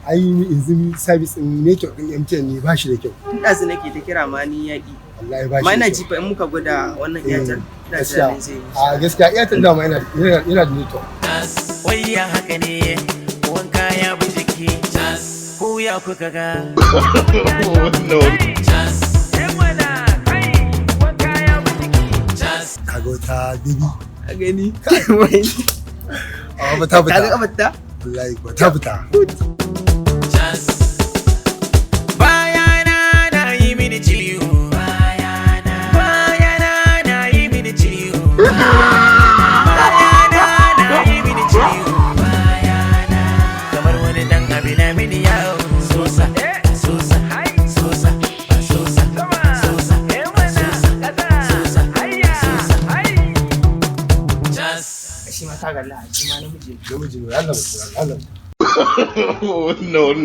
ai yanzu service din network din MTN ne ba shi da kyau. Dazu nake ta kira ma ni yaki. Wallahi ba shi. Ma ina ji fa in muka gwada wannan Airtel da zai zai. A gaskiya Airtel da ma yana da network. Wai ya haka ne wanka ya bi jiki. Ko ya kuka ga. No. Kaga wata bibi. A gani. A ba ta fita. Kaga kabarta? Wallahi ba ta fita. Bayana na yi mini ciwo. Bayana na yi mini ciwo. Bayana na yi mini ciwo. Bayana kamar wani dan abi na mini yawo. Sosa, sosa, sosa, sosa, sosa, Shi ma ta galla, shi ma namiji. Namiji ne Allah. No.